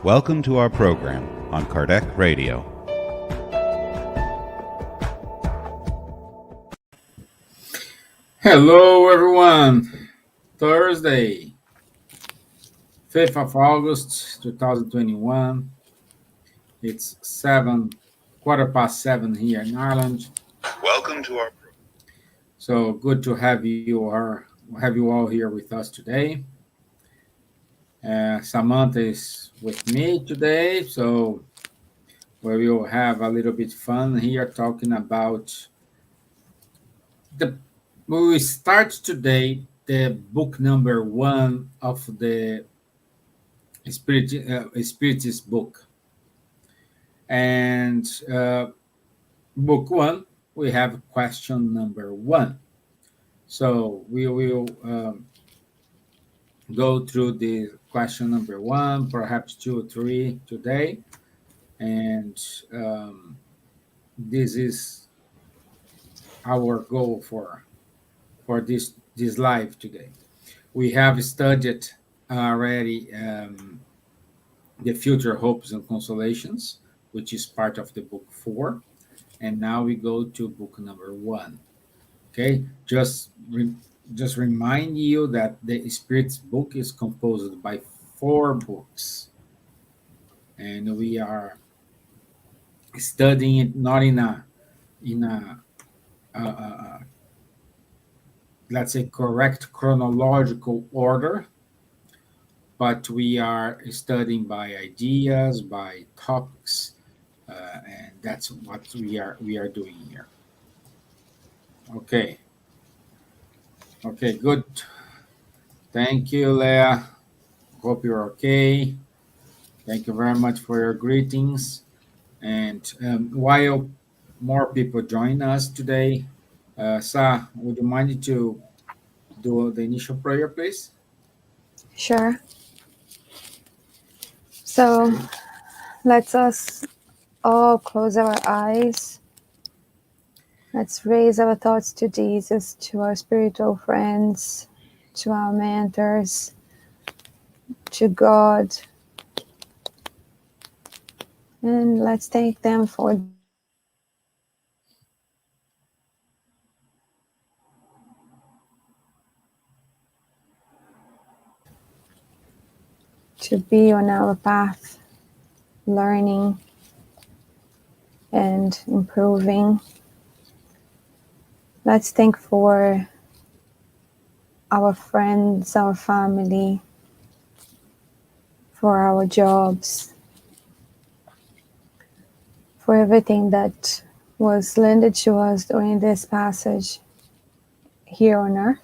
Welcome to our program on Kardec Radio. Hello, everyone. Thursday, 5th of August, 2021. It's 7:15 here in Ireland. Welcome to our program. So good to have you all here with us today. Samantha is with me today, so we will have a little bit fun here talking about we will start today the book number 1 of the Spiritist book. And book 1, we have question number 1. So we will go through the question number 1, perhaps 2 or 3 today. And this is our goal for this live today. We have studied already the Future Hopes and Consolations, which is part of the book 4. And now we go to book number 1. Okay, just remind you that the Spirit's book is composed by 4 books. And we are studying it not in a let's say correct chronological order, but we are studying by ideas, by topics, and that's what we are doing here. Okay, good. Thank you, Leah. Hope you're okay. Thank you very much for your greetings. And while more people join us today, Sa, would you mind to do the initial prayer, please? Sure. So let us all close our eyes. Let's raise our thoughts to Jesus, to our spiritual friends, to our mentors, to God. And let's thank them for to be on our path, learning and improving. Let's thank for our friends, our family, for our jobs, for everything that was lended to us during this passage here on earth.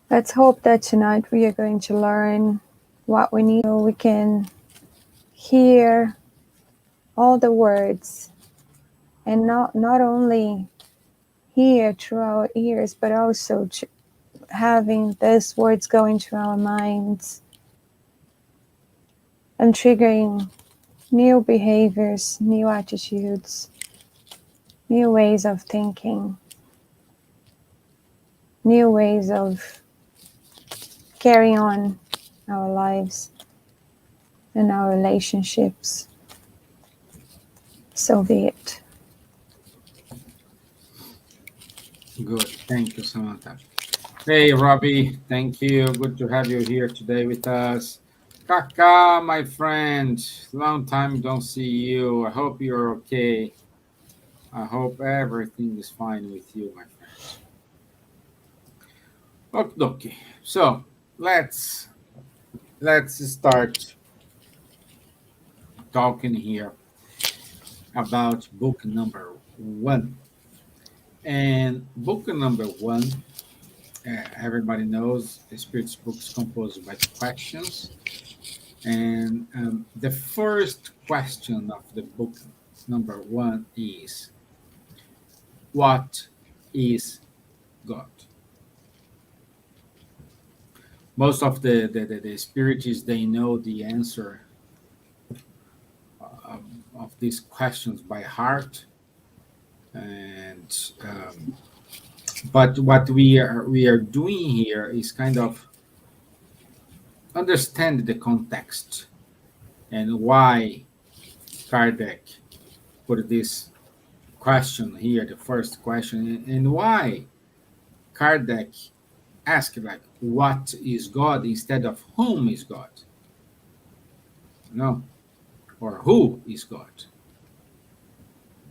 Let's hope that tonight we are going to learn what we need so we can hear all the words and not only hear through our ears, but also having these words going through our minds and triggering new behaviors, new attitudes, new ways of thinking, new ways of carrying on our lives and our relationships. So be it. Good. Thank you, Samantha. Hey, Robbie. Thank you. Good to have you here today with us. Kaka, my friend. Long time don't see you. I hope you're okay. I hope everything is fine with you, my friend. Okay. So let's start talking here about book number 1. And book number 1, everybody knows the Spirit's book is composed by questions. And the first question of the book number 1 is, what is God? Most of the Spiritists, they know the answer of these questions by heart. And but what we are doing here is kind of understand the context and why Kardec put this question here, the first question, and why Kardec asked, like, what is God instead of whom is God? No, or who is God?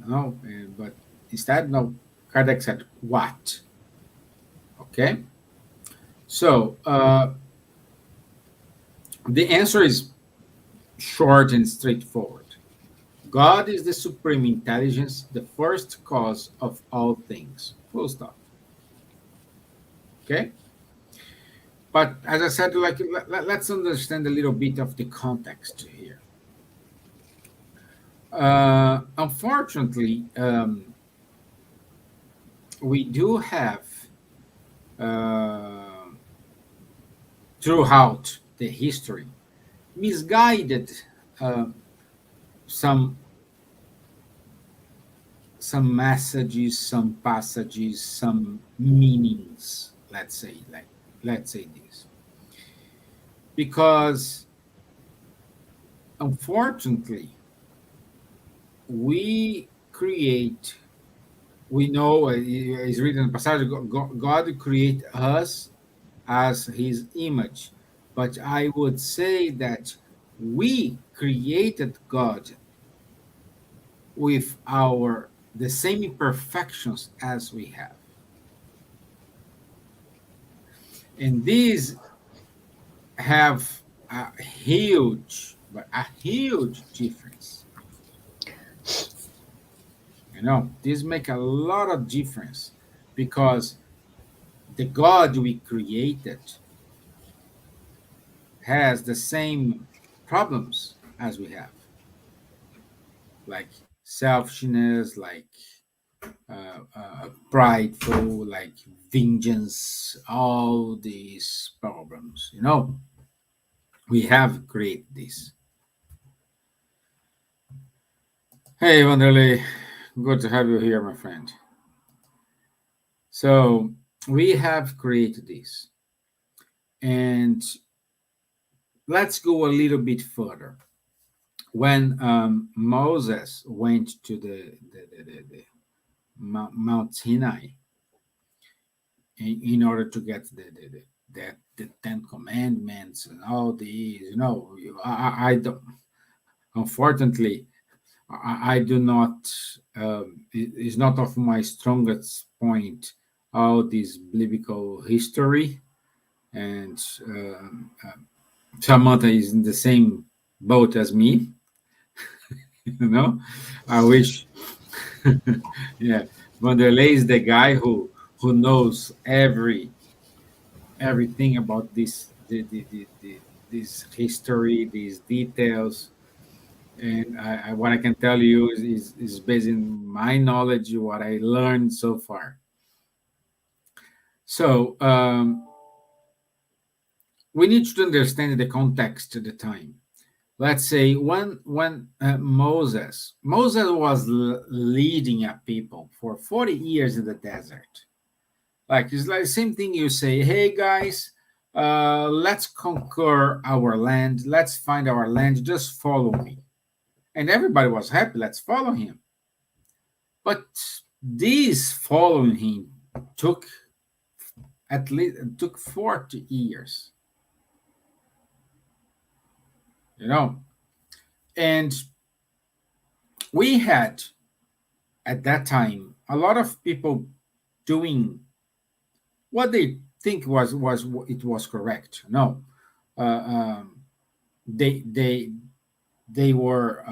No, but instead, no, Kardec said, what? Okay, so the answer is short and straightforward. God is the supreme intelligence, the first cause of all things. Full stop. Okay? But as I said, like let's understand a little bit of the context here. Unfortunately, we do have uh, throughout the history misguided uh, some messages, some passages, some meanings. Let's say this, because unfortunately we create. We know it's written in the passage. God create us as His image, but I would say that we created God with our the same imperfections as we have. And these have a huge difference. These make a lot of difference because the God we created has the same problems as we have, like selfishness, like prideful, like vengeance, all these problems. We have created this. Hey, Wanderley, good to have you here, my friend. So we have created this, and let's go a little bit further. When Moses went to the Mount Sinai in order to get the Ten Commandments and all these, I don't. Unfortunately, I do not. It's not of my strongest point. All this biblical history, and Samantha is in the same boat as me. I wish. Yeah, Vanderlei is the guy who knows everything about this history, these details. And what I can tell you is based in my knowledge, what I learned so far. So we need to understand the context at the time. Let's say when Moses was leading a people for 40 years in the desert. Like it's like the same thing you say, hey guys, let's conquer our land, let's find our land, just follow me. And everybody was happy, let's follow him. But this following him took 40 years. And we had at that time a lot of people doing what they think was correct. No, they were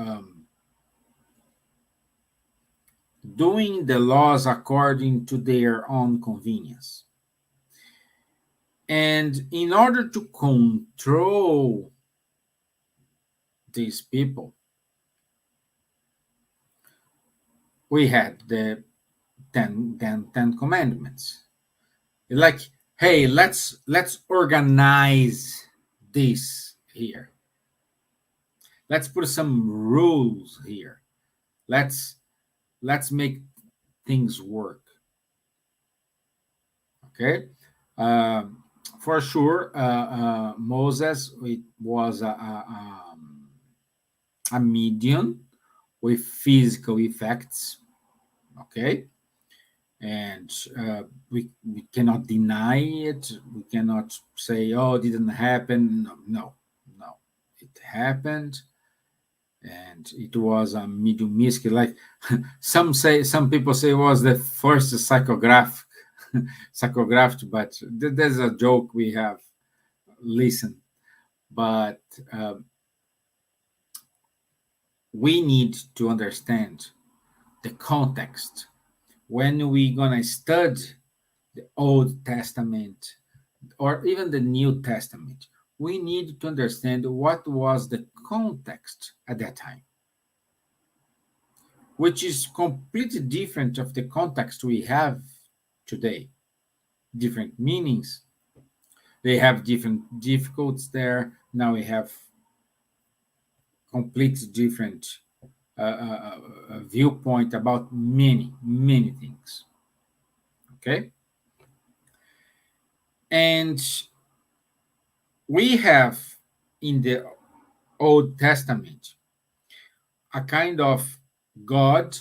doing the laws according to their own convenience. And in order to control these people, we had the 10 commandments. Like, hey, let's organize this here. Let's put some rules here. Let's make things work. Okay. for sure, Moses was a medium with physical effects, okay? And we cannot deny it. We cannot say, oh, it didn't happen. No. It happened, and it was a mediumistic, like some people say it was the first psychograph, but there's a joke we have listened. But we need to understand the context when we gonna study the Old Testament or even the New Testament. We need to understand what was the context at that time, which is completely different of the context we have today. Different meanings. They have different difficulties there. Now we have completely different viewpoint about many things. Okay? And we have in the Old Testament a kind of God,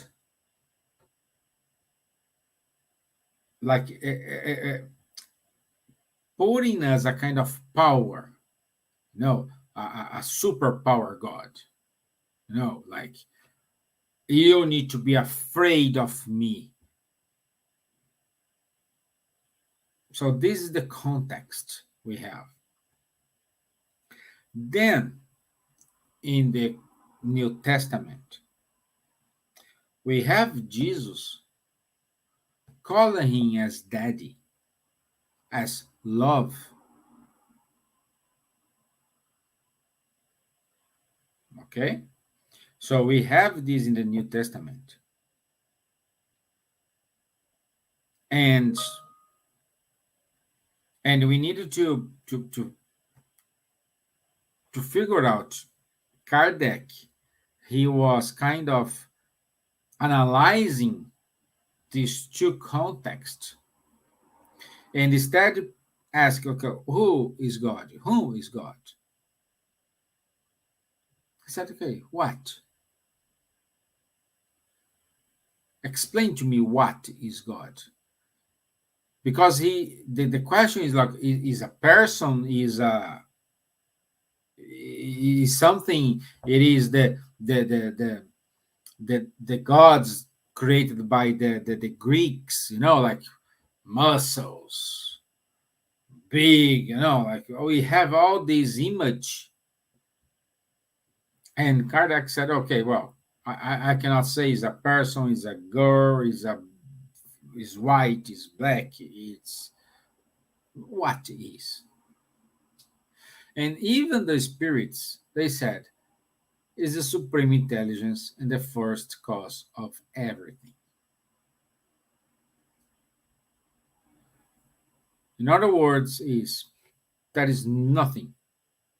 like putting us a kind of power, a superpower God. Like, you need to be afraid of me. So this is the context we have. Then, in the New Testament, we have Jesus calling him as daddy, as love. Okay? So we have this in the New Testament. And we needed to figure out Kardec. He was kind of analyzing these two contexts, and instead ask, okay, who is God? Who is God? I said, okay, what? Explain to me what is God. Because the question is like, is a person, is something, it is the gods created by the Greeks, like muscles, big, like we have all these image. And Kardec said, okay, well, I cannot say is a person, is a girl, is white, is black, it's what is. And even the spirits, they said, is the supreme intelligence and the first cause of everything. In other words, there is nothing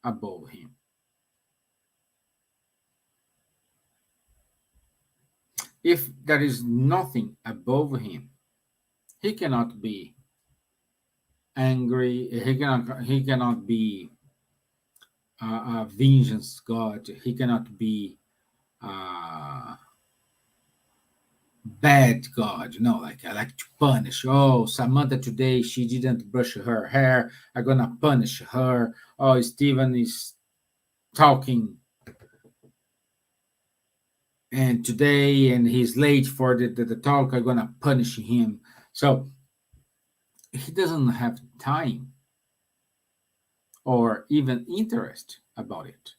above him. If there is nothing above him, he cannot be angry. He cannot be a vengeance God. He cannot be bad God. Like, I like to punish. Oh, Samantha today, she didn't brush her hair. I'm gonna punish her. Oh, Stevan is talking and today, and he's late for the talk. I'm gonna punish him. So he doesn't have time or even interest about it.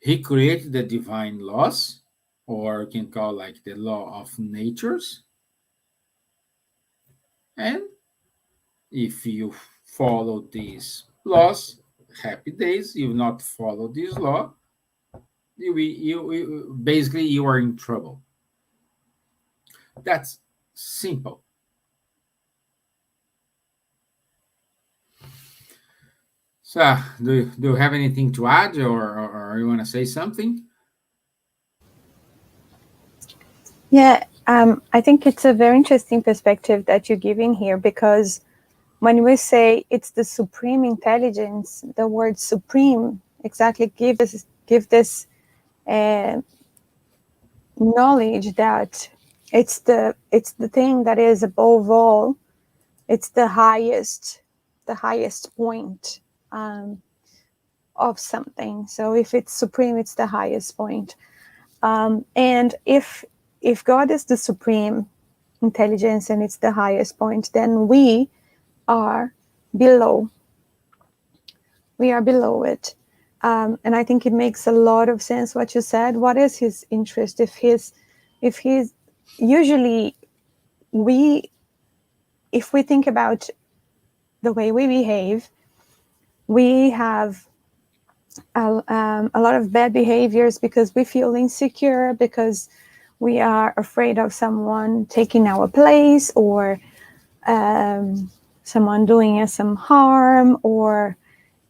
He created the divine laws, or you can call like the law of natures. And if you follow these laws, happy days. You not follow this law, you basically you are in trouble. That's simple. So, do you have anything to add, or you want to say something? Yeah, I think it's a very interesting perspective that you're giving here, because when we say it's the supreme intelligence, the word supreme exactly give this knowledge that it's the thing that is above all. It's the highest point of something. So if it's supreme, it's the highest point. And if God is the supreme intelligence and it's the highest point, then we are below. We are below it. And I think it makes a lot of sense what you said. What is his interest? If he's usually if we think about the way we behave, we have a lot of bad behaviors because we feel insecure, because we are afraid of someone taking our place, or someone doing us some harm, or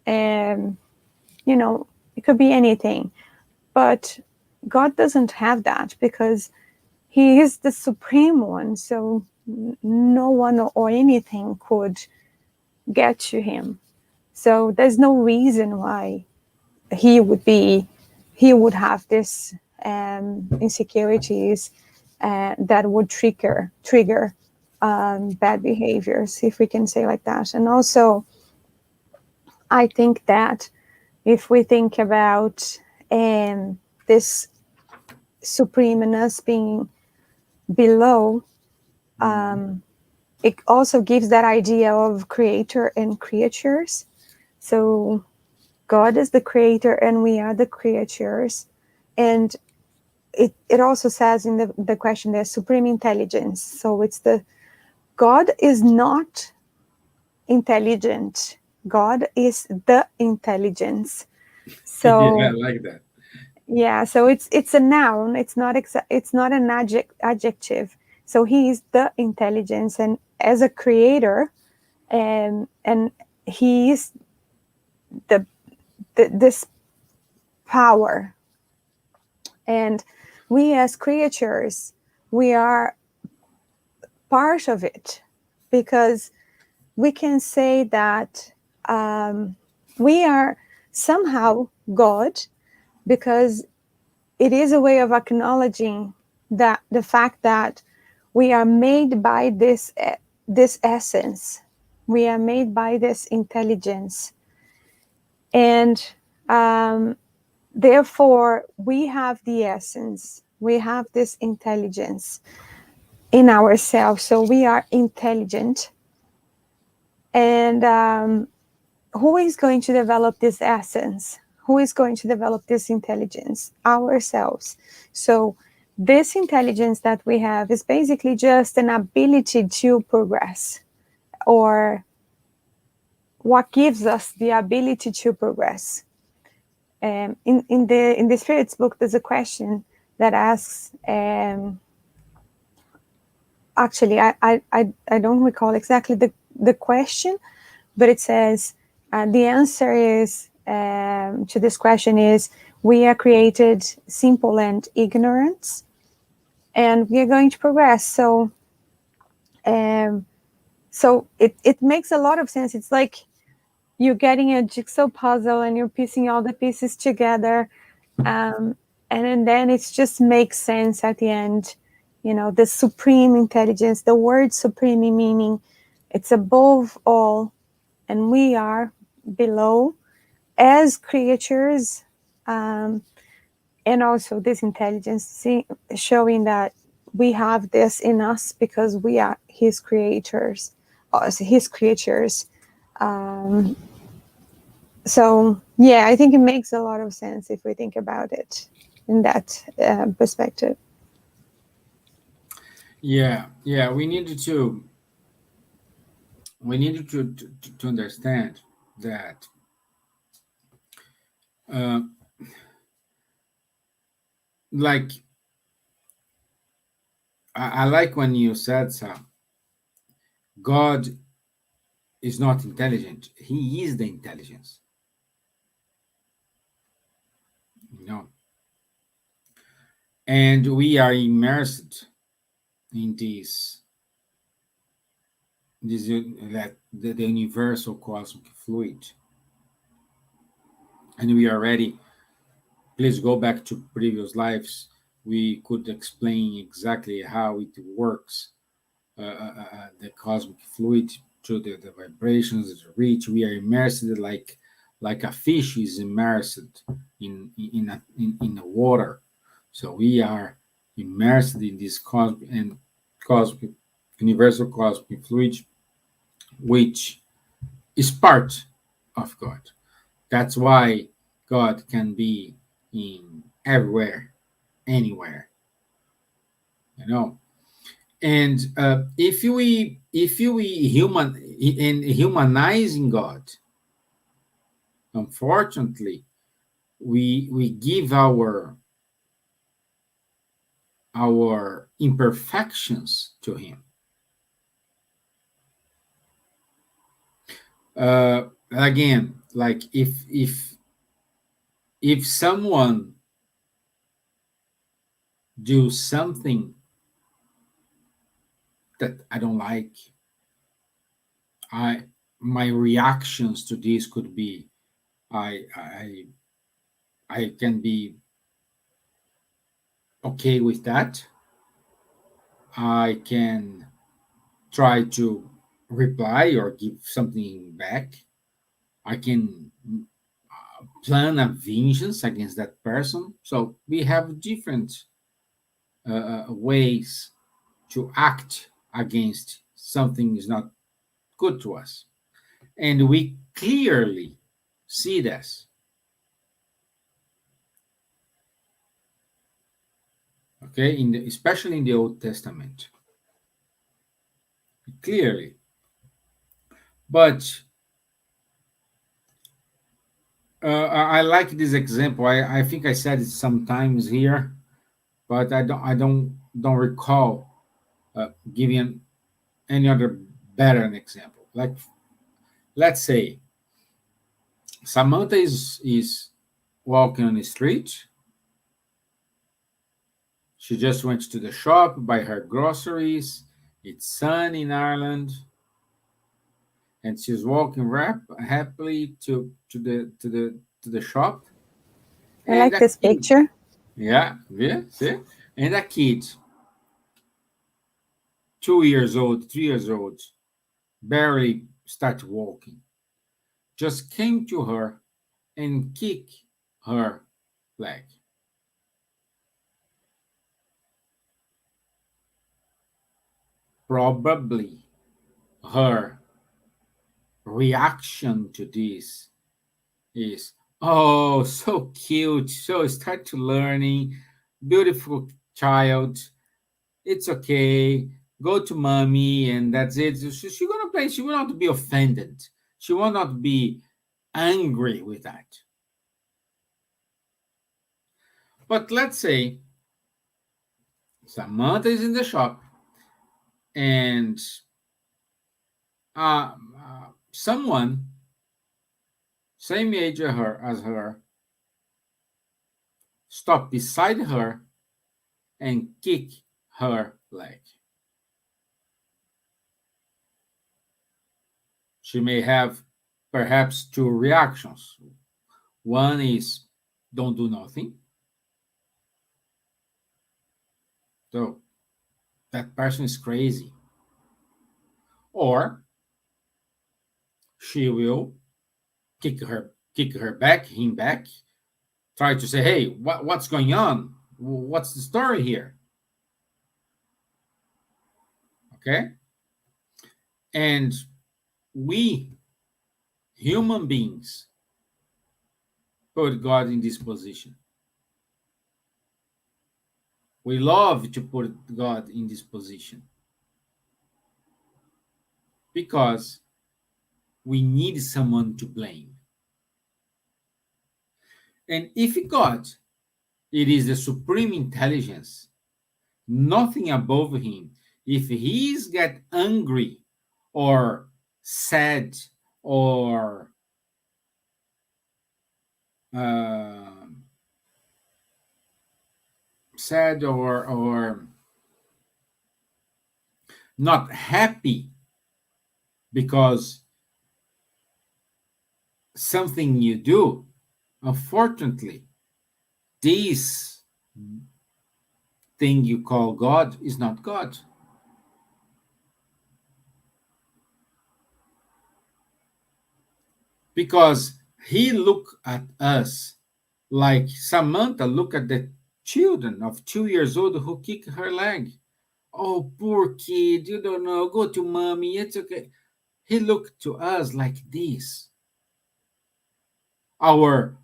it could be anything. But God doesn't have that, because he is the supreme one. So no one or anything could get to him. So there's no reason why he would have this insecurities that would trigger bad behaviors, if we can say like that. And also, I think that if we think about this supreme and us being below, it also gives that idea of creator and creatures. So God is the creator and we are the creatures. And it also says in the question, there's supreme intelligence. So it's God is not intelligent. God is the intelligence. So Yeah, I like that. yeah, so it's a noun. It's not an adjective. So he is the intelligence, and as a creator, and he is this power. And we as creatures, we are part of it, because we can say that we are somehow God, because it is a way of acknowledging that the fact that we are made by this essence, we are made by this intelligence, and therefore we have the essence, we have this intelligence in ourselves. So we are intelligent, and who is going to develop this essence? Who is going to develop this intelligence? Ourselves. So this intelligence that we have is basically just an ability to progress, or what gives us the ability to progress. In the Spirit's book, there's a question that asks, actually, I don't recall exactly the question, but it says, the answer is to this question is, we are created simple and ignorant, and we are going to progress. So it makes a lot of sense. It's like you're getting a jigsaw puzzle and you're piecing all the pieces together, and then it just makes sense at the end. The supreme intelligence, the word supreme meaning it's above all, and we are below as creatures, and also this intelligence showing that we have this in us because we are his creators, his creatures. So yeah, I think it makes a lot of sense if we think about it in that perspective. Yeah, we needed to understand that uh, like I like when you said so, God is not intelligent, he is the intelligence, you know and we are immersed in this the universal cosmic fluid. And we already, please go back to previous lives. We could explain exactly how it works, the cosmic fluid, through the vibrations, the reach. We are immersed like a fish is immersed in the water. So we are immersed in this cosmic universal cosmic fluid, which is part of God. That's why God can be in everywhere, anywhere, you know. And if we humanizing God, unfortunately, we give our imperfections to Him. Again, like if someone do something that I don't like, I my reactions to this could be, I I I can be okay with that. I can try to reply or give something back. I can plan a vengeance against that person. So we have different ways to act against something is not good to us, and we clearly see this. Okay, especially in the Old Testament, clearly. But I like this example. I think I said it sometimes here, but I don't recall giving any other better an example. Like, let's say Samantha is walking on the street. She just went to the shop, buy her groceries. It's sunny in Ireland, and she's walking happily to the shop. I And like a this kid, picture. yeah, see, and a kid, 2 years old, 3 years old, barely started walking, just came to her and kicked her leg. Probably her reaction to this is, oh, so cute, so start to learning, beautiful child, it's okay, go to mommy, and that's it. She gonna play, she will not be offended, she will not be angry with that. But let's say Samantha is in the shop, and someone same age as her stop beside her and kick her leg. She may have perhaps two reactions. One is don't do nothing. So that person is crazy. Or she will kick him back, try to say, hey, what's going on? What's the story here? Okay? And we human beings put God in this position. We love to put God in this position because we need someone to blame. And if God, it is the supreme intelligence, nothing above him, if he's get angry or sad or uh, sad or not happy because something you do, unfortunately, this thing you call God is not God. Because he looked at us like Samantha looked at the children of 2 years old who kick her leg. Oh, poor kid, you don't know, go to mommy, it's okay. He looked to us like this. Our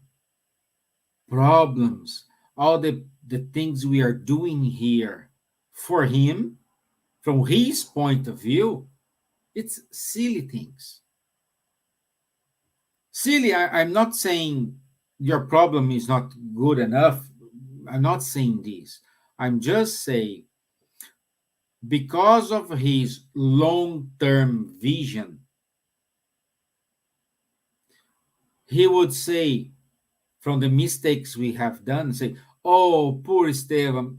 problems, all the things we are doing here for him, from his point of view, it's silly things. Silly, I'm not saying your problem is not good enough. I'm not saying this. I'm just saying because of his long-term vision, he would say, from the mistakes we have done, say, oh, poor Stevan,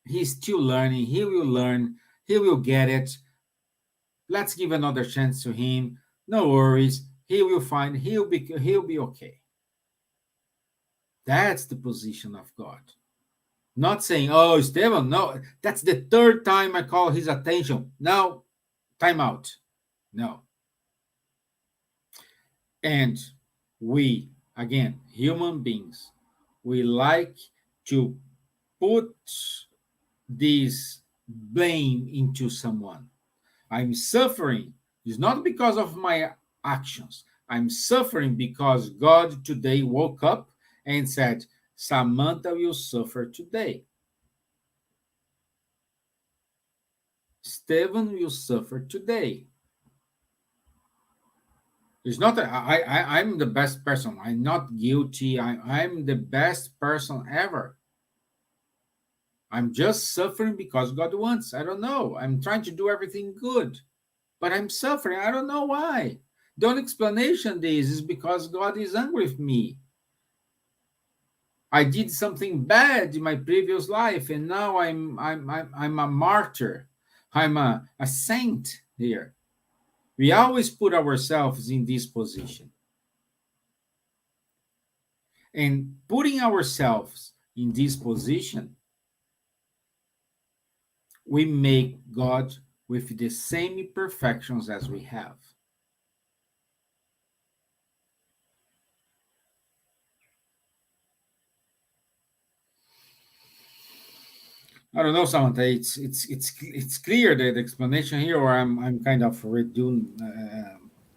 he's still learning, he will learn, he will get it. Let's give another chance to him. No worries, he will find, he'll be okay. That's the position of God. Not saying, oh, Stevan, no, that's the third time I call his attention. Now, time out. No. And we, again, human beings, we like to put this blame into someone. I'm suffering. It's not because of my actions. I'm suffering because God today woke up and said, Samantha will suffer today. Stevan will suffer today. It's not that I'm the best person. I'm not guilty. I'm the best person ever. I'm just suffering because God wants. I don't know. I'm trying to do everything good, but I'm suffering. I don't know why. The only explanation this is because God is angry with me. I did something bad in my previous life, and now I'm a martyr. I'm a saint here. We always put ourselves in this position. And putting ourselves in this position, we make God with the same imperfections as we have. I don't know, Samantha. It's clear that the explanation here, or I'm kind of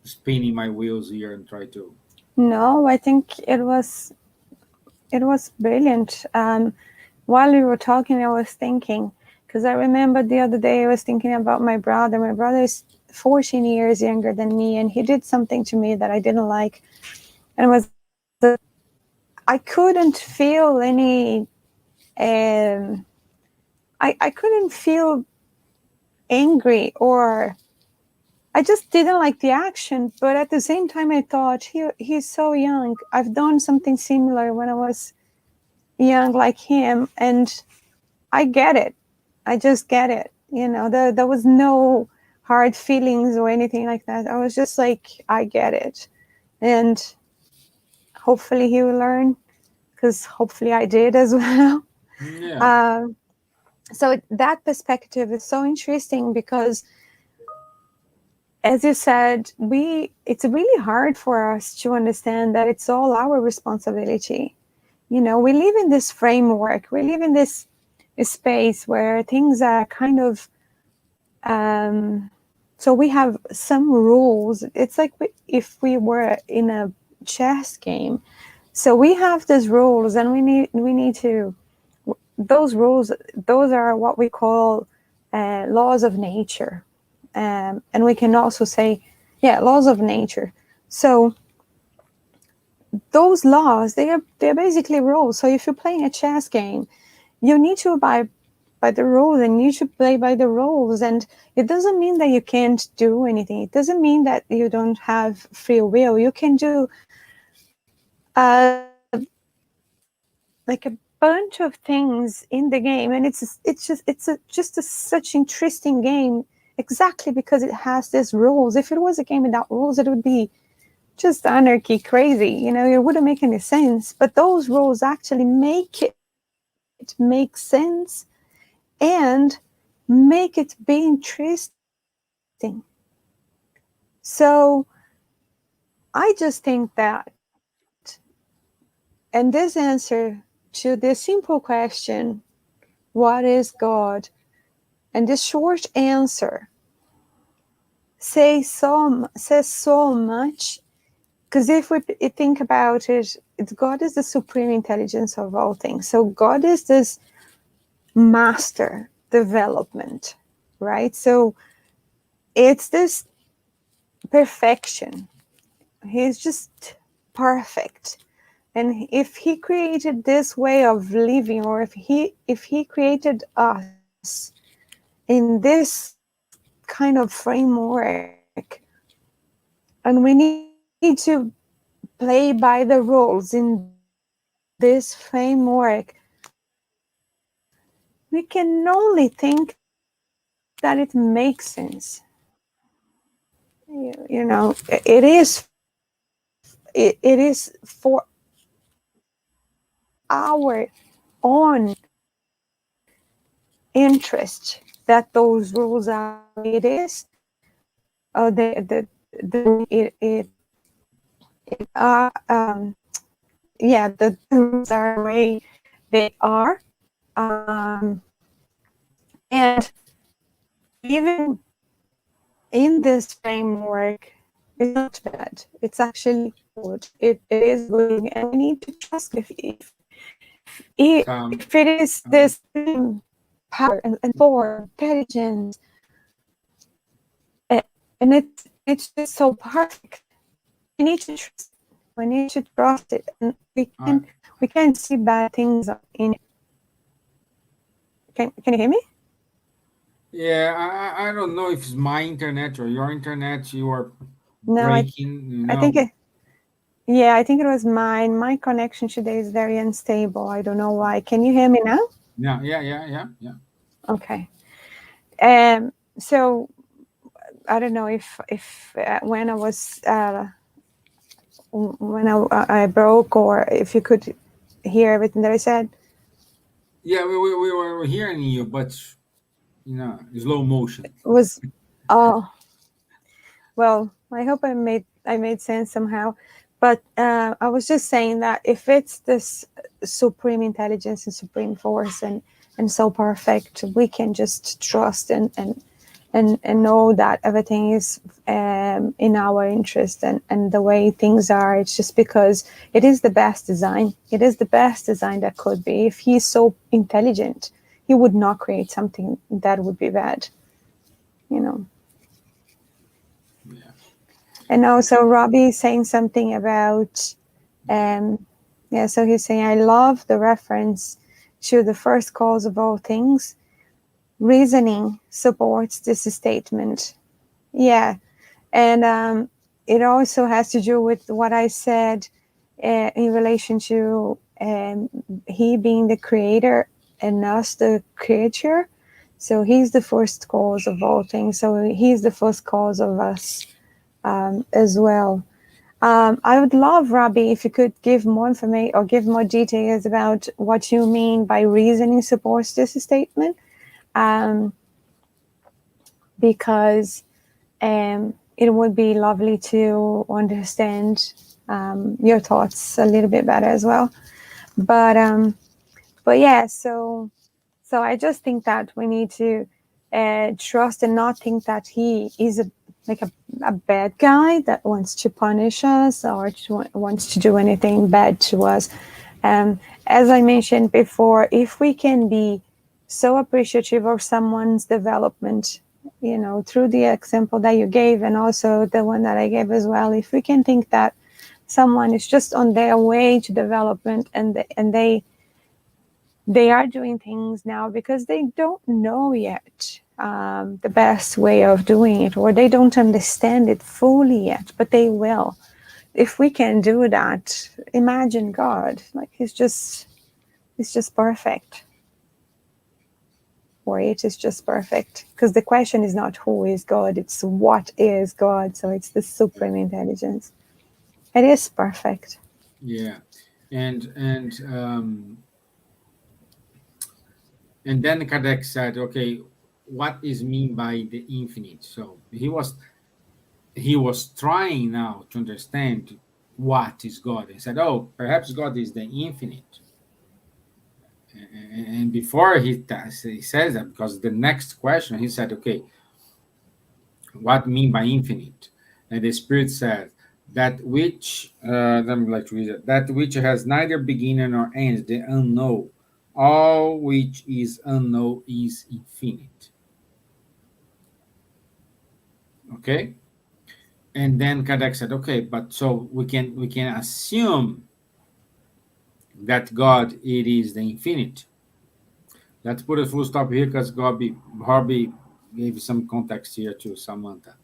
spinning my wheels here and try to. No, I think it was brilliant. While we were talking, I was thinking, because I remember the other day I was thinking about my brother. My brother is 14 years younger than me, and he did something to me that I didn't like, and it was I couldn't feel any. I couldn't feel angry, or I just didn't like the action. But at the same time, I thought he's so young. I've done something similar when I was young, like him, and I get it. I just get it. There was no hard feelings or anything like that. I was just like, I get it, and hopefully he will learn, because hopefully I did as well. Yeah. So that perspective is so interesting, because as you said, it's really hard for us to understand that it's all our responsibility. We live in this framework, we live in this space where things are kind of so we have some rules. It's like if we were in a chess game. So we have these rules, and we need to, those rules, those are what we call laws of nature. And we can also say, laws of nature. So those laws, they're basically rules. So if you're playing a chess game, you need to abide by the rules, and you should play by the rules. And it doesn't mean that you can't do anything. It doesn't mean that you don't have free will. You can do like a bunch of things in the game, and it's just such interesting game. exactly because it has these rules. If it was a game without rules, it would be just anarchy, crazy. You know, it wouldn't make any sense. But those rules actually make it make sense and make it be interesting. So I just think that, and this answer to this simple question, what is God? And this short answer says so much. Because if we think about it, God is the supreme intelligence of all things. So God is this master development, right? So it's this perfection. He's just perfect. And if he created this way of living, or if he created us in this kind of framework, and we need to play by the rules in this framework, we can only think that it makes sense. It is for our own interest that those rules are the way it is. The rules are the way they are. And even in this framework, it's not bad. It's actually good. It is good, and we need to trust if it is this power and force, intelligence, and it's just so perfect. We need to trust. We need to trust it, and we can see bad things in it. Can you hear me? Yeah, I don't know if it's my internet or your internet. You are No, breaking. You I know. think I think it was mine. My connection today is very unstable. I don't know why. Can you hear me now? Yeah. Okay. So I don't know if when I was when I broke, or if you could hear everything that I said. Yeah, we were hearing you, but slow motion. It was oh well. I hope I made sense somehow. But I was just saying that if it's this supreme intelligence and supreme force and so perfect, we can just trust and know that everything is in our interest, and the way things are, it's just because it is the best design. It is the best design that could be. If he's so intelligent, he would not create something that would be bad, you know. Yeah. And also Robbie is saying something about so he's saying, I love the reference to the first cause of all things. Reasoning supports this statement. Yeah. And it also has to do with what I said in relation to he being the creator and us the creature. So he's the first cause of all things. So he's the first cause of us as well. I would love, Robbie, if you could give more information or give more details about what you mean by reasoning supports this statement, because it would be lovely to understand your thoughts a little bit better as well. But yeah, so I just think that we need to trust and not think that he is a bad guy that wants to punish us or wants to do anything bad to us. As I mentioned before, if we can be so appreciative of someone's development, through the example that you gave and also the one that I gave as well, if we can think that someone is just on their way to development and they are doing things now because they don't know yet the best way of doing it, or they don't understand it fully yet, but they will. If we can do that, imagine God. Like he's just perfect. for it is just perfect, because the question is not who is God, it's what is God. So it's the supreme intelligence. It is perfect. Yeah, and then Kardec said, okay, what is mean by the infinite? So he was trying now to understand what is God. He said, oh, perhaps God is the infinite. And before he says that, because the next question, he said, okay, what mean by infinite? And the Spirit said, that which, let me like to read it, that which has neither beginning nor end, the unknown. All which is unknown is infinite. Okay? And then Kardec said, okay, but so we can assume that God, it is the infinite. Let's put a full stop here because Harvey gave some context here to Samantha.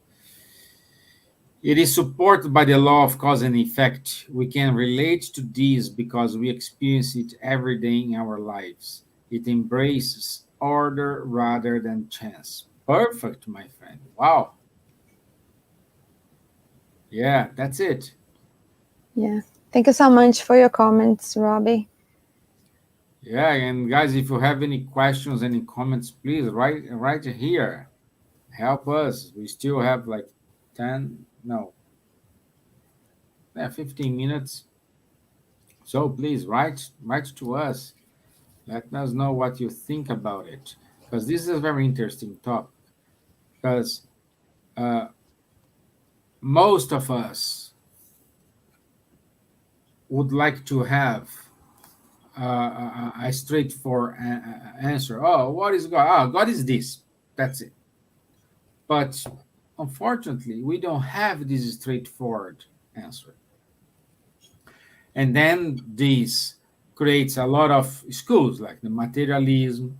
It is supported by the law of cause and effect. We can relate to this because we experience it every day in our lives. It embraces order rather than chance. Perfect, my friend. Wow. Yeah, that's it. Yeah. Thank you so much for your comments, Robbie. Yeah, and guys, if you have any questions, any comments, please write here. Help us. We still have like 15 minutes. So please write to us. Let us know what you think about it, because this is a very interesting topic. Because uh, most of us would like to have a straightforward answer. Oh, what is God? Oh, God is this. That's it. But unfortunately, we don't have this straightforward answer. And then this creates a lot of schools like the materialism,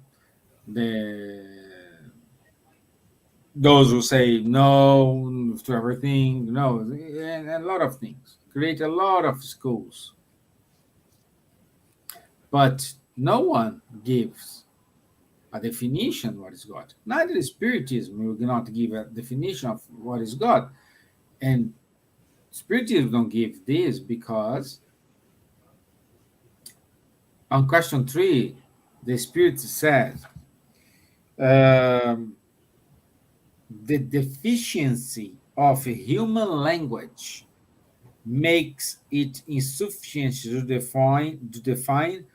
those who say no to everything, no, and a lot of things. Create a lot of schools. But no one gives a definition what is God. Neither Spiritism will not give a definition of what is God. And Spiritism don't give this because on question 3, the Spirit says um, the deficiency of human language makes it insufficient to define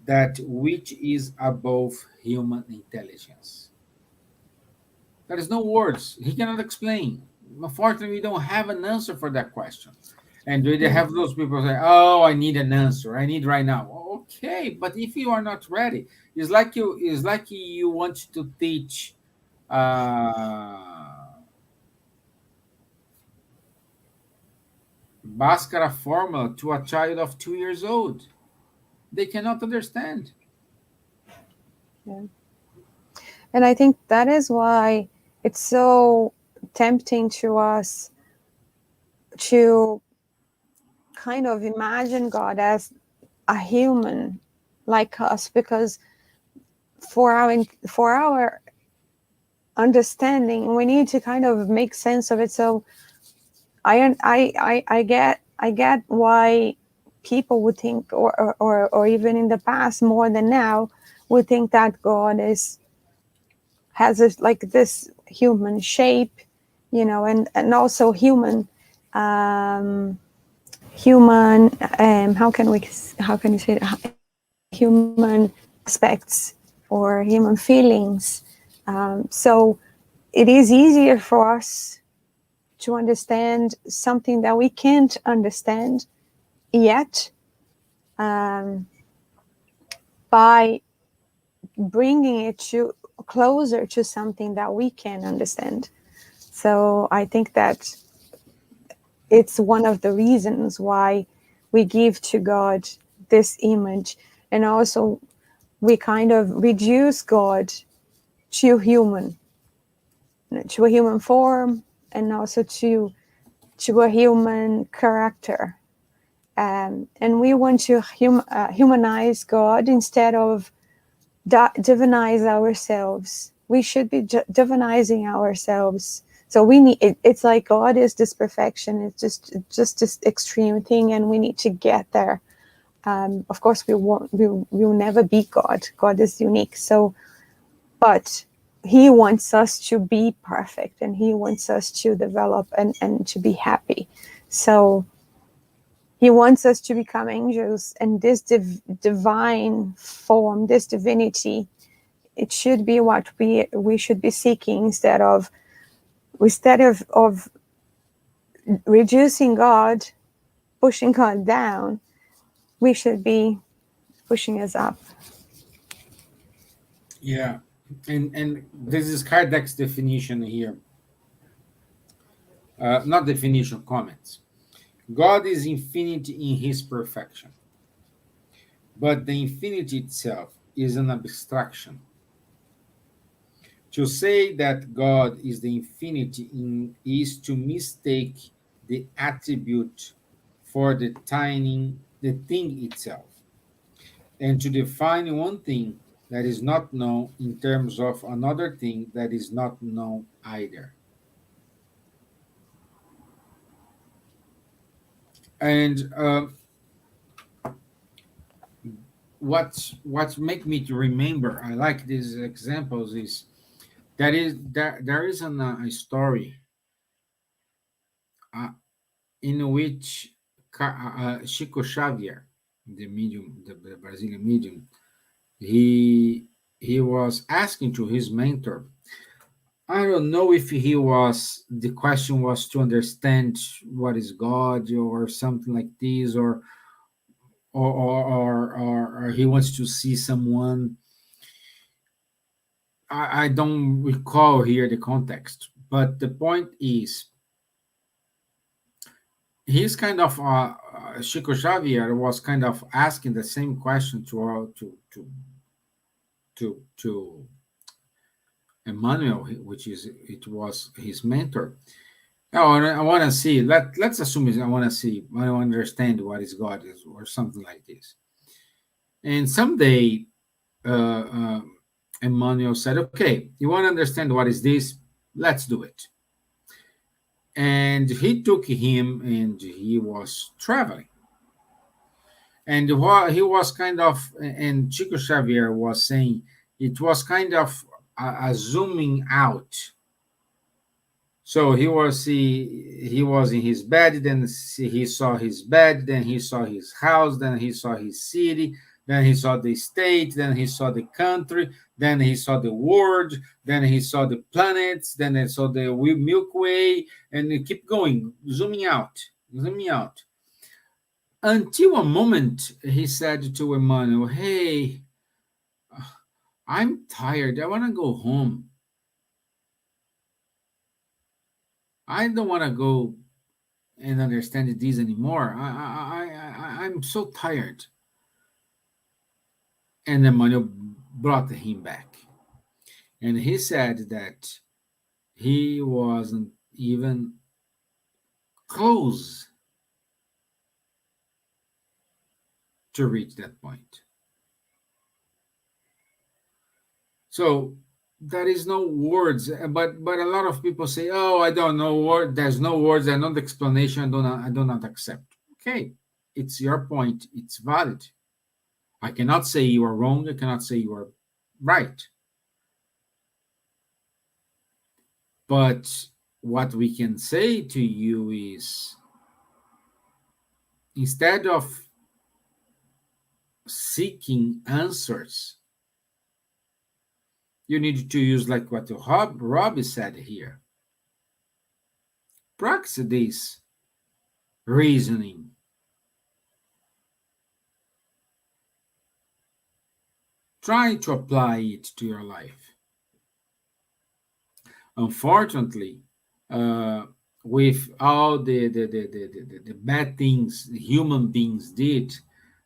that which is above human intelligence. There is no words. He cannot explain. Unfortunately, we don't have an answer for that question. And do they have those people say, "Oh, I need an answer. I need right now." Okay, but if you are not ready, it's like you want to teach Bhaskara formula to a child of 2 years old. They cannot understand. Yeah. And I think that is why it's so tempting to us to kind of imagine God as a human like us, because for our understanding, we need to kind of make sense of it. So I get why people would think, or even in the past more than now, would think that God has like this human shape, and also human how can you say it? Human aspects or human feelings. So it is easier for us to understand something that we can't understand yet, by bringing it closer to something that we can understand. So I think that it's one of the reasons why we give to God this image, and also we kind of reduce God to a human form, and also to a human character. And we want to humanize God instead of divinize ourselves. We should be divinizing ourselves. So we need it's like God is this perfection. It's just this extreme thing, and we need to get there. Of course, we will never be God. God is unique. So, but He wants us to be perfect, and He wants us to develop and to be happy. So He wants us to become angels, and this divine form, this divinity, it should be what we should be seeking instead of reducing God, pushing God down. We should be pushing us up. Yeah, and this is Kardec's definition here. Not definition, comments. God is infinite in his perfection, but the infinity itself is an abstraction. To say that God is the infinity is to mistake the attribute for the thing itself, and to define one thing that is not known in terms of another thing that is not known either. And what make me to remember, I like these examples, is there is a story uh, in which Chico Xavier, the medium, the Brazilian medium, he was asking to his mentor. I don't know if the question was to understand what is God or something like this, or he wants to see someone. I don't recall here the context, but the point is, he's kind of Chico Xavier was kind of asking the same question to Emmanuel, which is it was his mentor. Oh, I want to see. Let's assume I want to see. I want to understand what is God is, or something like this. And someday, Emmanuel said, "Okay, you want to understand what is this? Let's do it." And he took him, and he was traveling. And what he was kind of, and Chico Xavier was saying, it was kind of a zooming out. So he was in his bed, then he saw his bed, then he saw his house, then he saw his city, then he saw the state, then he saw the country, then he saw the world, then he saw the planets, then he saw the Milky Way, and it keep going, zooming out. Until a moment, he said to Emmanuel, "Hey, I'm tired. I want to go home. I don't want to go and understand this anymore. I'm so tired." And Emmanuel brought him back. And he said that he wasn't even close to reach that point. So there is no words, but a lot of people say, "Oh, I don't know word. There's no words. There's no explanation. I do not accept." Okay, it's your point. It's valid. I cannot say you are wrong. I cannot say you are right. But what we can say to you is, instead of seeking answers, you need to use like what Robbie said here. Practice this reasoning. Try to apply it to your life. Unfortunately, with all the bad things human beings did,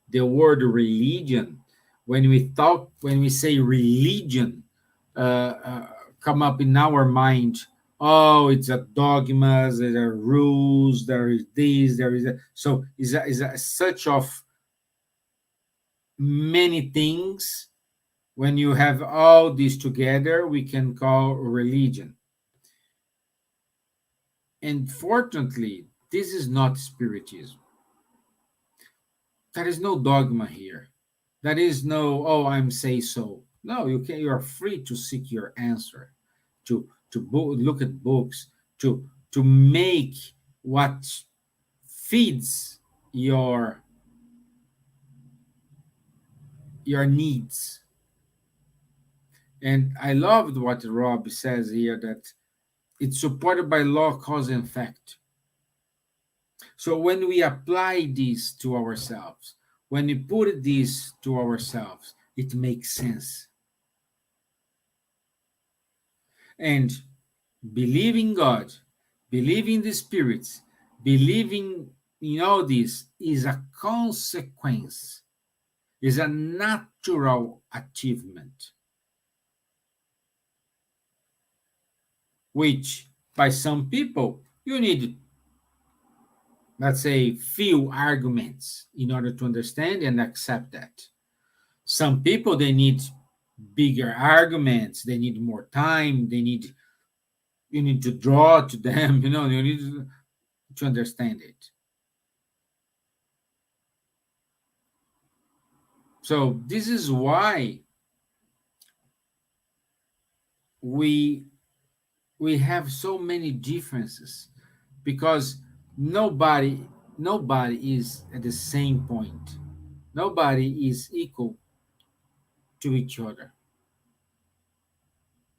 the word religion, when we say religion, come up in our mind. Oh, it's a dogmas, there are rules, there is this, there is that. So is a such of many things When you have all this together, we can call religion. And fortunately, this is not Spiritism. There is no dogma here. There is no, oh, I'm say so. No, you are free to seek your answer, to look at books, to make what feeds your needs. And I loved what Rob says here, that it's supported by law, cause, and effect. So when we apply this to ourselves, when we put this to ourselves, it makes sense. And believing God, believing the spirits, believing in all this is a consequence, is a natural achievement, which by some people you need, let's say, few arguments in order to understand and accept that. Some people, they need bigger arguments, they need more time, you need to draw to them, you need to understand it. So this is why we have so many differences, because nobody is at the same point. Nobody is equal to each other.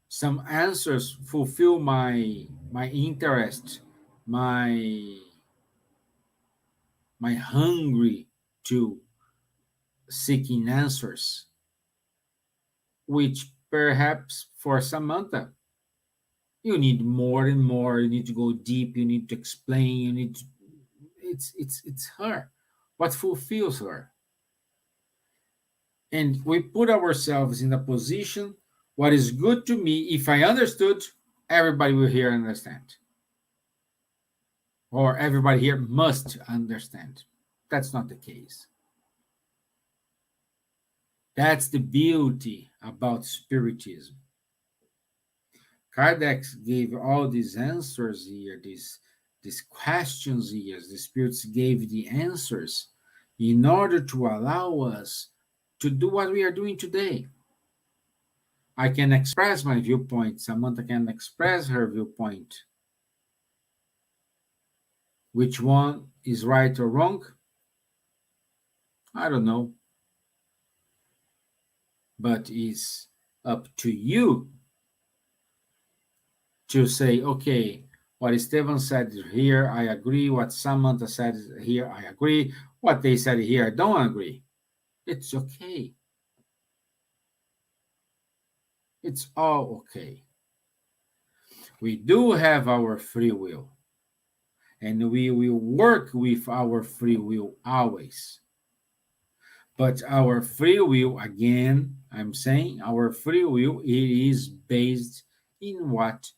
Some answers fulfill my interest, my hungry to seeking answers, which perhaps for Samantha, you need more and more, you need to go deep, you need to explain, you need to, it's her, what fulfills her. And we put ourselves in a position, what is good to me, if I understood, everybody will here understand. Or everybody here must understand. That's not the case. That's the beauty about Spiritism. Kardec gave all these answers here, these questions here. The spirits gave the answers in order to allow us to do what we are doing today. I can express my viewpoint. Samantha can express her viewpoint. Which one is right or wrong? I don't know. But it's up to you to say, okay, what Stevan said here, I agree. What Samantha said here, I agree. What they said here, I don't agree. It's okay. It's all okay. We do have our free will, and we will work with our free will always. But our free will, again, I'm saying our free will, it is based in what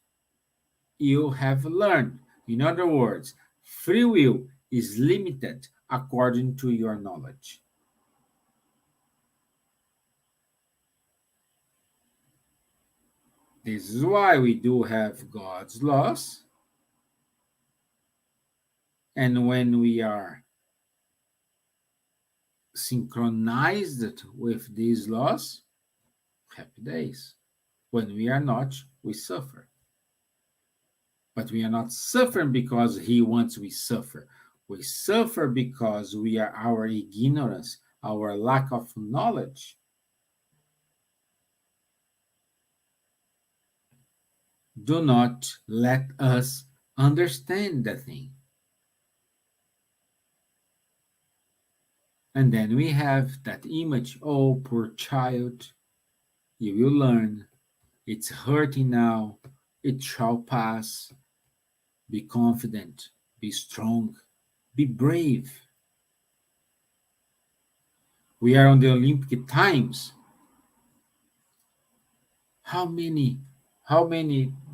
you have learned. In other words, free will is limited according to your knowledge. This is why we do have God's laws. And when we are synchronized with these laws, happy days. When we are not, we suffer. But we are not suffering because He wants we suffer. We suffer because we are our ignorance, our lack of knowledge. Do not let us understand the thing. And then we have that image, oh, poor child, you will learn. It's hurting now. It shall pass. Be confident. Be strong. Be brave. We are on the Olympic times. How many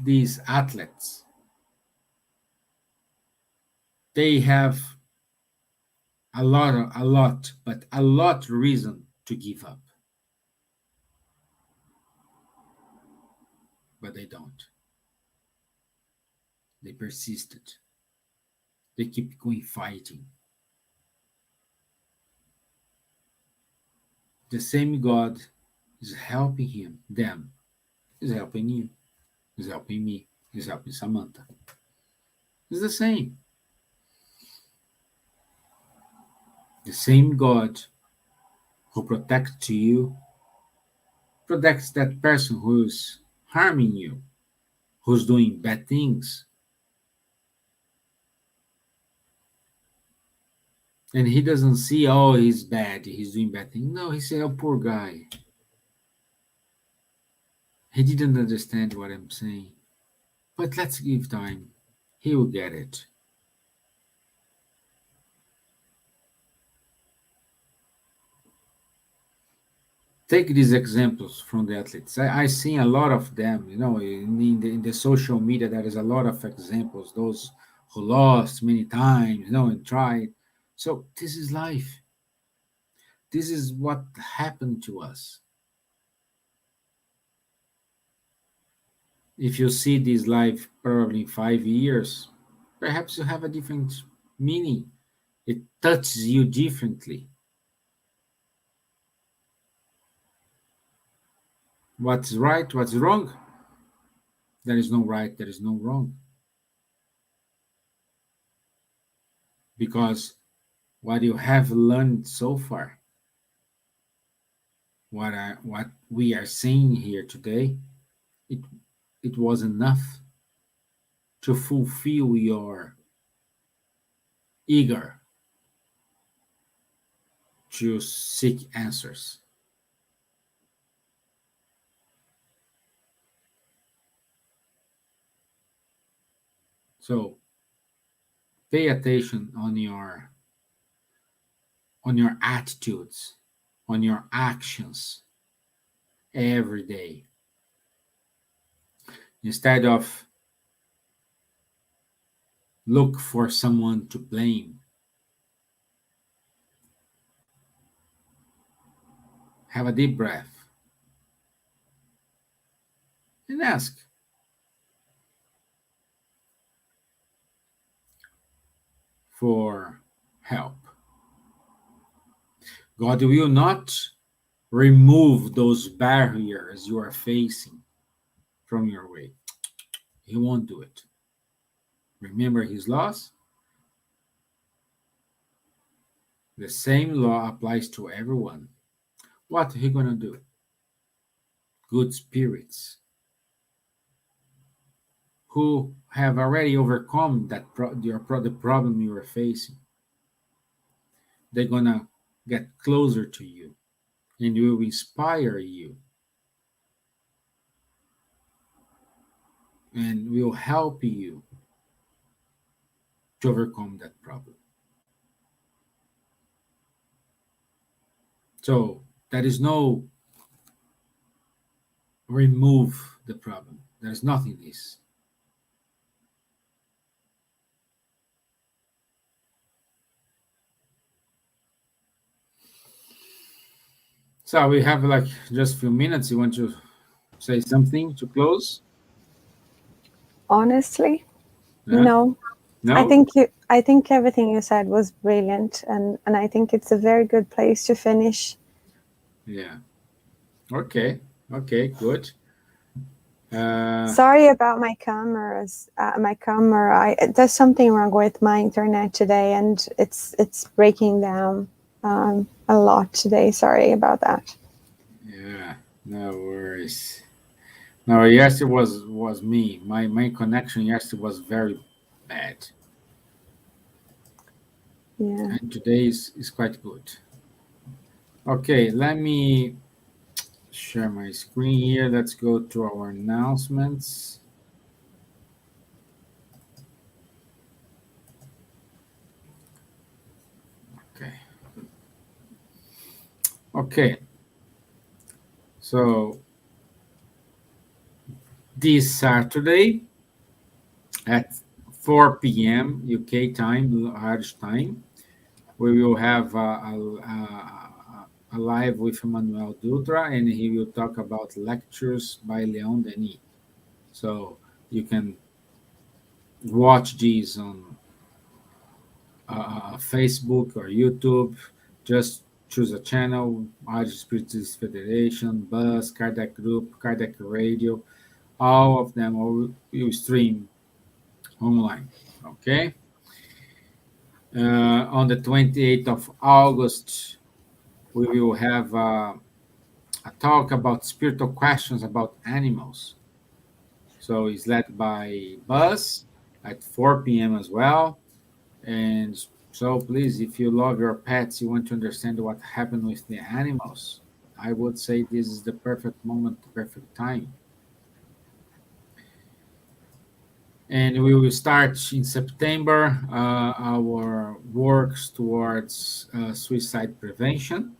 these athletes, they have a lot reason to give up. but they don't. They persisted. They keep going fighting. The same God is helping them, is helping you, is helping me, is helping Samantha. It's the same. The same God who protects you protects that person who's harming you, who's doing bad things. And he doesn't see, oh, he's bad, he's doing bad things. No, he said, oh, poor guy. He didn't understand what I'm saying. But let's give time. He will get it. Take these examples from the athletes. I've seen a lot of them, in the social media, there is a lot of examples, those who lost many times, and tried. So this is life. This is what happened to us. If you see this life probably in 5 years, perhaps you have a different meaning. It touches you differently. What's right, what's wrong? There is no right, there is no wrong. Because what you have learned so far, what we are saying here today, it was enough to fulfill your eager to seek answers. So pay attention on your attitudes, on your actions every day. Instead of look for someone to blame, have a deep breath and ask, for help. God will not remove those barriers you are facing from your way. He won't do it. Remember his laws? The same law applies to everyone. What are he going to do? Good spirits who have already overcome the problem you are facing. They're going to get closer to you and will inspire you and will help you to overcome that problem. So there is no remove the problem. There's nothing this. So we have like just a few minutes. You want to say something to close? Honestly, Yeah? no. No? I think everything you said was brilliant, and I think it's a very good place to finish. Yeah. Okay, good. Sorry about my cameras. There's something wrong with my internet today, and it's breaking down a lot today. Sorry about that. Yeah, no worries. No, yesterday was me. My connection yesterday was very bad, Yeah. and today is quite good. Okay, let me share my screen here. Let's go to our announcements. Okay. So this Saturday at 4 p.m. UK time, Irish time, we will have a live with Emmanuel Dutra, and he will talk about lectures by Leon Denis. So you can watch these on Facebook or YouTube. Just choose a channel, Irish Spiritist Federation, Buzz, Kardec Group, Kardec Radio. All of them will stream online. Okay. On the 28th of August, we will have a talk about spiritual questions about animals. So it's led by Buzz at 4 p.m. as well. And so please, if you love your pets, you want to understand what happened with the animals, I would say this is the perfect moment, the perfect time. And we will start in September our works towards suicide prevention.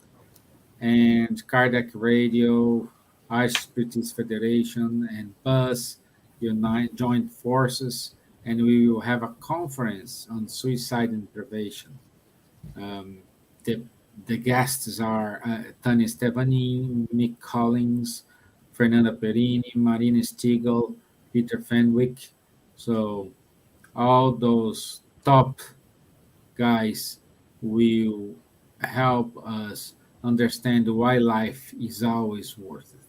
And Kardec Radio, Irish Spiritist Federation, and Buzz joint forces, and we will have a conference on suicide and prevention. Um, the, the guests are Tanya Stevani, Mick Collins, Fernanda Perini, Marina Stiegel, Peter Fenwick. So all those top guys will help us understand why life is always worth it.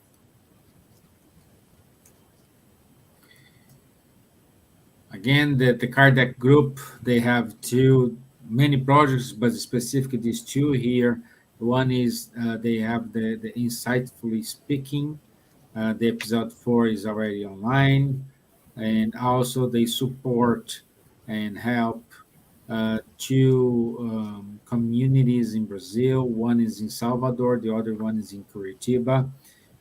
Again, the Kardec group, they have many projects, but specifically these two here. One is they have the Insightfully Speaking. The episode 4 is already online. And also they support and help two communities in Brazil. One is in Salvador, the other one is in Curitiba.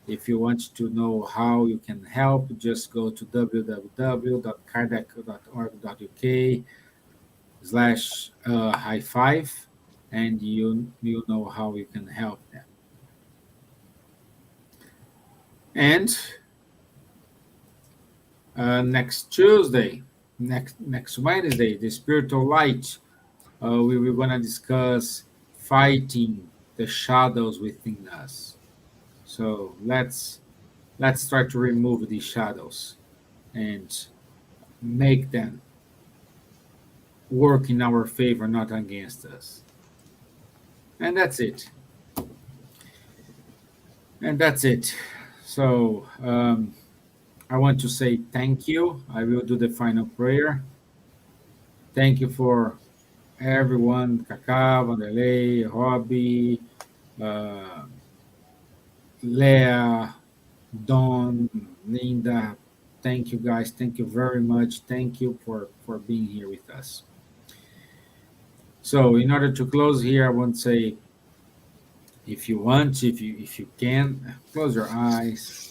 If you want to know how you can help, just go to www.kardec.org.uk/high five, and you know how you can help them. And next Tuesday, next Wednesday, the spiritual light, we were going to discuss fighting the shadows within us. So let's try to remove these shadows and make them work in our favor, not against us. And that's it. So I want to say thank you. I will do the final prayer. Thank you for everyone, Kaká, Vanderlei, Robbie, Leah, Don, Linda. Thank you guys. Thank you very much. Thank you for being here with us. So in order to close here, I want to say, if you want, if you can, close your eyes.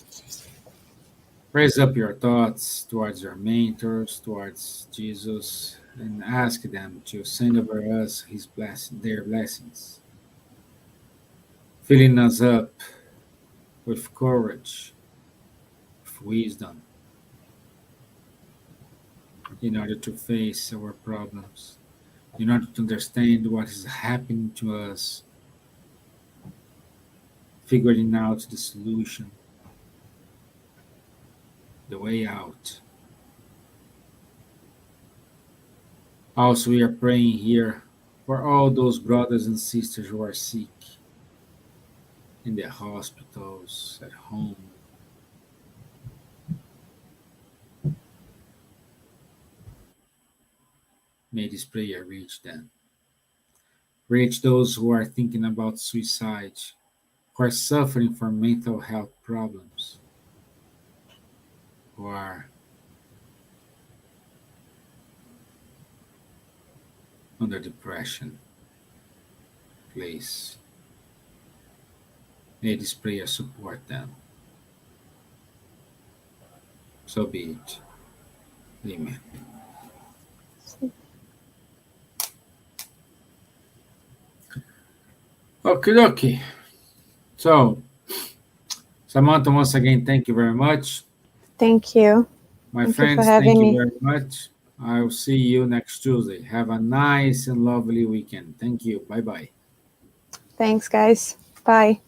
Raise up your thoughts towards your mentors, towards Jesus, and ask them to send over us their blessings, filling us up with courage, with wisdom, in order to face our problems, in order to understand what is happening to us, figuring out the solution, the way out. Also, we are praying here for all those brothers and sisters who are sick in the hospitals, at home. May this prayer reach them. Reach those who are thinking about suicide, who are suffering from mental health problems, who are under depression. Please, may this prayer support them. So be it. Amen. Okay. So, Samantha, once again, thank you very much. Thank you. My Thank you friends, for thank having you me. very much. I will see you next Tuesday. Have a nice and lovely weekend. Thank you. Bye bye. Thanks, guys. Bye.